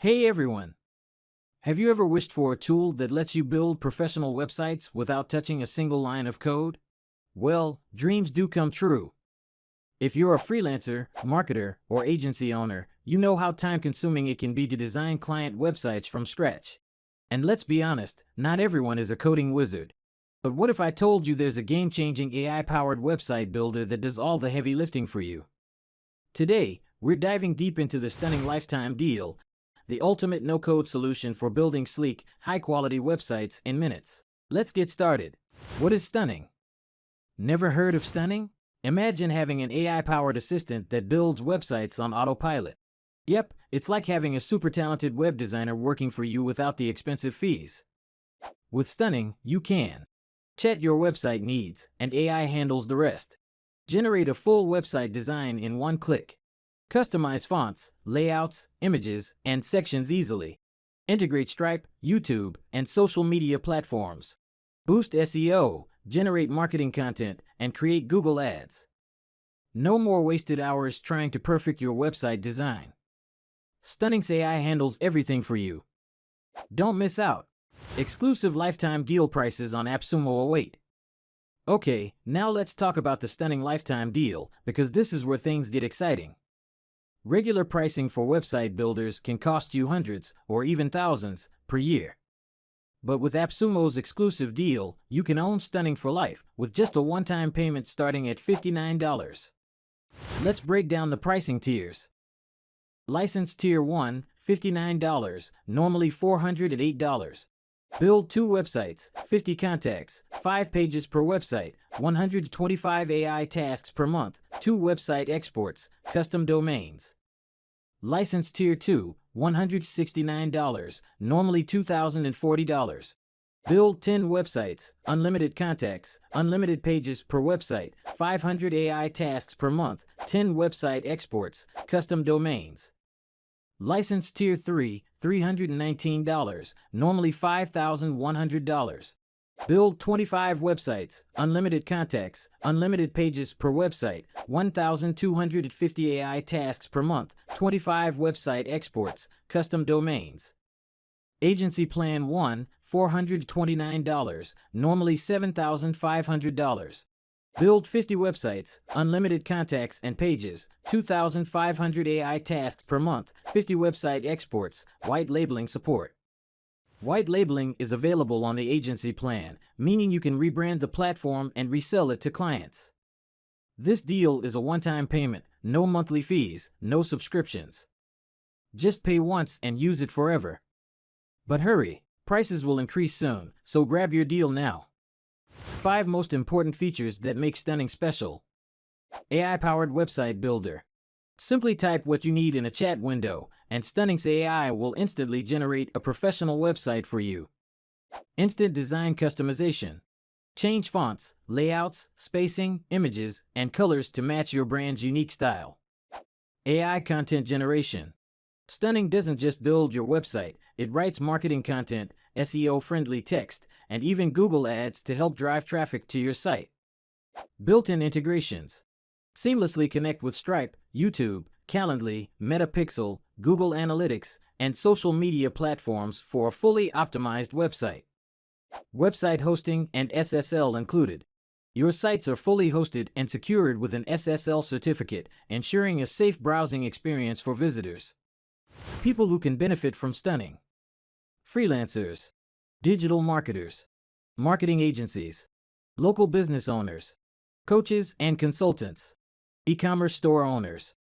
Hey everyone! Have you ever wished for a tool that lets you build professional websites without touching a single line of code? Well, dreams do come true. If you're a freelancer, marketer, or agency owner, you know how time-consuming it can be to design client websites from scratch. And let's be honest, not everyone is a coding wizard. But what if I told you there's a game-changing AI-powered website builder that does all the heavy lifting for you? Today, we're diving deep into the stunning lifetime deal, the ultimate no-code solution for building sleek, high-quality websites in minutes. Let's get started. What is stunning? Never heard of stunning? Imagine having an AI-powered assistant that builds websites on autopilot. Yep, it's like having a super talented web designer working for you without the expensive fees. With Stunning, you can chat your website needs, and AI handles the rest. Generate a full website design in one click. Customize fonts, layouts, images, and sections easily. Integrate Stripe, YouTube, and social media platforms. Boost SEO, generate marketing content, and create Google Ads. No more wasted hours trying to perfect your website design. Stunning's AI handles everything for you. Don't miss out. Exclusive lifetime deal prices on AppSumo await. Okay, now let's talk about the Stunning lifetime deal, because this is where things get exciting. Regular pricing for website builders can cost you hundreds or even thousands per year. But with AppSumo's exclusive deal, you can own Stunning for life with just a one-time payment starting at $59. Let's break down the pricing tiers. License Tier 1, $59, normally $408. Build 2 websites, 50 contacts, 5 pages per website, 125 AI tasks per month, 2 website exports, custom domains. License Tier 2, $169, normally $2,040. Build 10 websites, unlimited contacts, unlimited pages per website, 500 AI tasks per month, 10 website exports, custom domains. License Tier 3, $319, normally $5,100. Build 25 websites, unlimited contacts, unlimited pages per website, 1,250 AI tasks per month, 25 website exports, custom domains. Agency Plan 1, $429, normally $7,500. Build 50 websites, unlimited contacts and pages, 2,500 AI tasks per month, 50 website exports, white labeling support. White labeling is available on the agency plan, meaning you can rebrand the platform and resell it to clients. This deal is a one-time payment, no monthly fees, no subscriptions. Just pay once and use it forever. But hurry, prices will increase soon, so grab your deal now. 5 most important features that make Stunning special. AI-powered website builder. Simply type what you need in a chat window, and Stunning's AI will instantly generate a professional website for you. Instant design customization. Change fonts, layouts, spacing, images, and colors to match your brand's unique style. AI content generation. Stunning doesn't just build your website, it writes marketing content, SEO-friendly text, and even Google Ads to help drive traffic to your site. Built-in integrations. Seamlessly connect with Stripe, YouTube, Calendly, Metapixel, Google Analytics, and social media platforms for a fully optimized website. Website hosting and SSL included. Your sites are fully hosted and secured with an SSL certificate, ensuring a safe browsing experience for visitors. People who can benefit from Stunning. Freelancers, digital marketers, marketing agencies, local business owners, coaches and consultants, e-commerce store owners,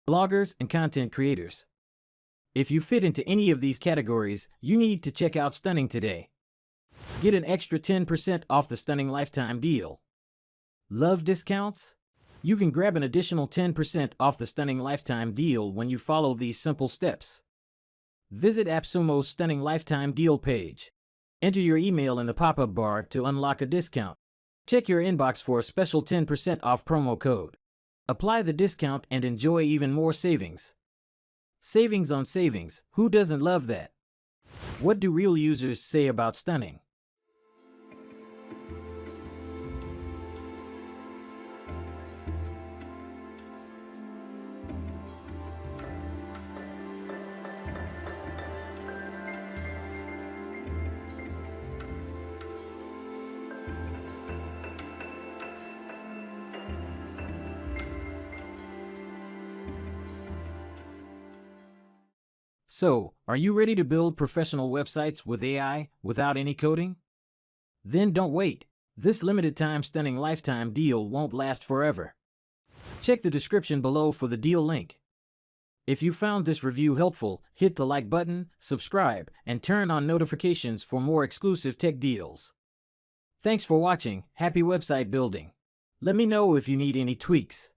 bloggers and content creators. If you fit into any of these categories, you need to check out Stunning today. Get an extra 10% off the Stunning lifetime deal. Love discounts? You can grab an additional 10% off the Stunning lifetime deal when you follow these simple steps. Visit AppSumo's Stunning lifetime deal page. Enter your email in the pop-up bar to unlock a discount. Check your inbox for a special 10% off promo code. Apply the discount and enjoy even more savings. Savings on savings, who doesn't love that? What do real users say about Stunning? So, are you ready to build professional websites with AI without any coding? Then don't wait. This limited time stunning lifetime deal won't last forever. Check the description below for the deal link. If you found this review helpful, hit the like button, subscribe, and turn on notifications for more exclusive tech deals. Thanks for watching. Happy website building. Let me know if you need any tweaks.